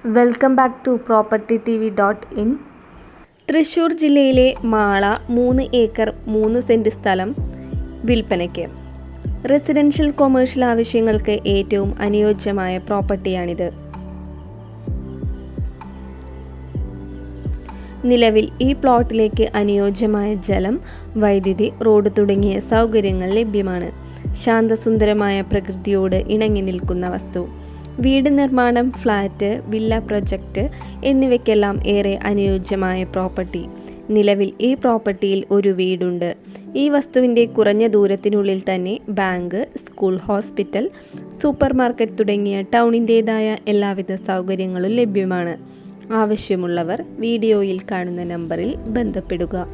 Welcome back to propertytv.in. Thrissur ജില്ലയിലെ Mala 3 acre 3 cent സ്ഥലം വിൽപ്പനയ്ക്ക്. റെസിഡൻഷ്യൽ കൊമേഴ്ഷ്യൽ ആവശ്യങ്ങൾക്ക് ഏറ്റവും അനുയോജ്യമായ പ്രോപ്പർട്ടിയാണിത്. നിലവിൽ ഈ പ്ലോട്ടിലേക്ക് അനുയോജ്യമായ ജലം, വൈദ്യുതി, റോഡ് തുടങ്ങിയ സൗകര്യങ്ങൾ ലഭ്യമാണ്. ശാന്തസുന്ദരമായ പ്രകൃതിയോട് ഇണങ്ങി നിൽക്കുന്ന വസ്തു. വീട് നിർമ്മാണം, ഫ്ലാറ്റ്, വില്ല പ്രൊജക്റ്റ് എന്നിവയ്ക്കെല്ലാം ഏറെ അനുയോജ്യമായ പ്രോപ്പർട്ടി. നിലവിൽ ഈ പ്രോപ്പർട്ടിയിൽ ഒരു വീടുണ്ട്. ഈ വസ്തുവിൻ്റെ കുറഞ്ഞ ദൂരത്തിനുള്ളിൽ തന്നെ bank, school, hospital, super market തുടങ്ങിയ ടൗണിൻ്റേതായ എല്ലാവിധ സൗകര്യങ്ങളും ലഭ്യമാണ്. ആവശ്യമുള്ളവർ വീഡിയോയിൽ കാണുന്ന നമ്പറിൽ ബന്ധപ്പെടുക.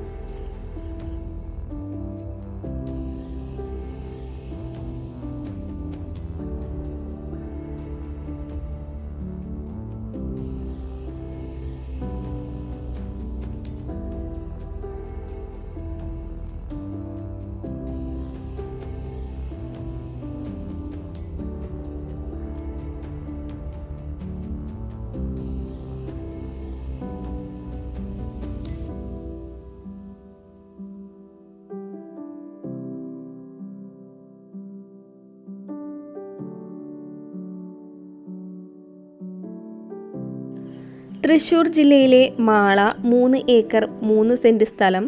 തൃശ്ശൂർ ജില്ലയിലെ മാള 3 ഏക്കർ 3 സെൻറ് സ്ഥലം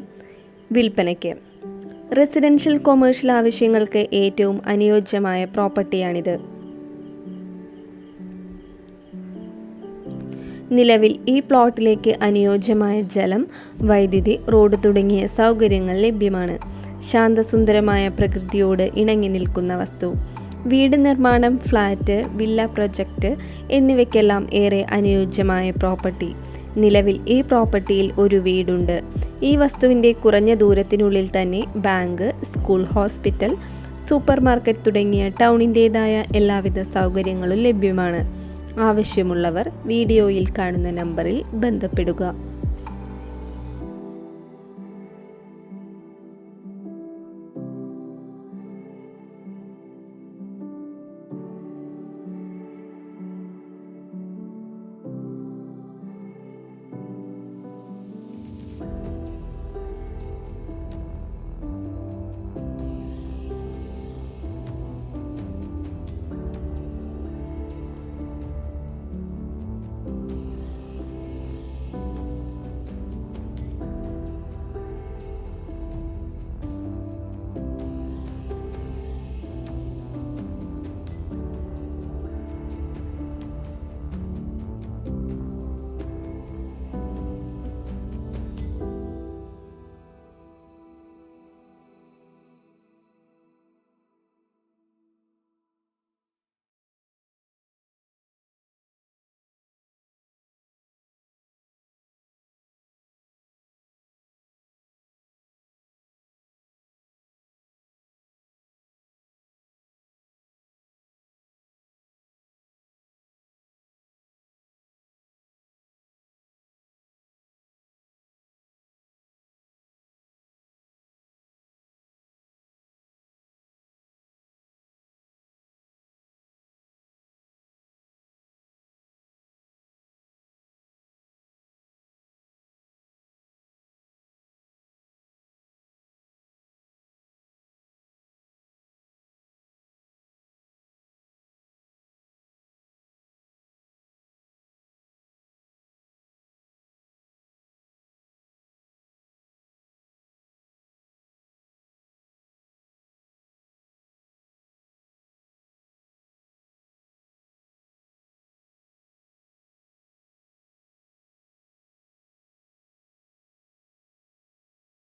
വിൽപ്പനയ്ക്ക്. റെസിഡൻഷ്യൽ കൊമേഴ്ഷ്യൽ ആവശ്യങ്ങൾക്ക് ഏറ്റവും അനുയോജ്യമായ പ്രോപ്പർട്ടിയാണിത്. നിലവിൽ ഈ പ്ലോട്ടിലേക്ക് അനുയോജ്യമായ ജലം, വൈദ്യുതി, റോഡ് തുടങ്ങിയ സൗകര്യങ്ങൾ ലഭ്യമാണ്. ശാന്തസുന്ദരമായ പ്രകൃതിയോട് ഇണങ്ങി നിൽക്കുന്ന വസ്തു. വീട് നിർമ്മാണം, ഫ്ലാറ്റ്, വില്ല പ്രൊജക്റ്റ് എന്നിവയ്ക്കെല്ലാം ഏറെ അനുയോജ്യമായ പ്രോപ്പർട്ടി. നിലവിൽ ഈ പ്രോപ്പർട്ടിയിൽ ഒരു വീടുണ്ട്. ഈ വസ്തുവിൻ്റെ കുറഞ്ഞ ദൂരത്തിനുള്ളിൽ തന്നെ bank, school, hospital, super market തുടങ്ങിയ ടൗണിൻ്റേതായ എല്ലാവിധ സൗകര്യങ്ങളും ലഭ്യമാണ്. ആവശ്യമുള്ളവർ വീഡിയോയിൽ കാണുന്ന നമ്പറിൽ ബന്ധപ്പെടുക.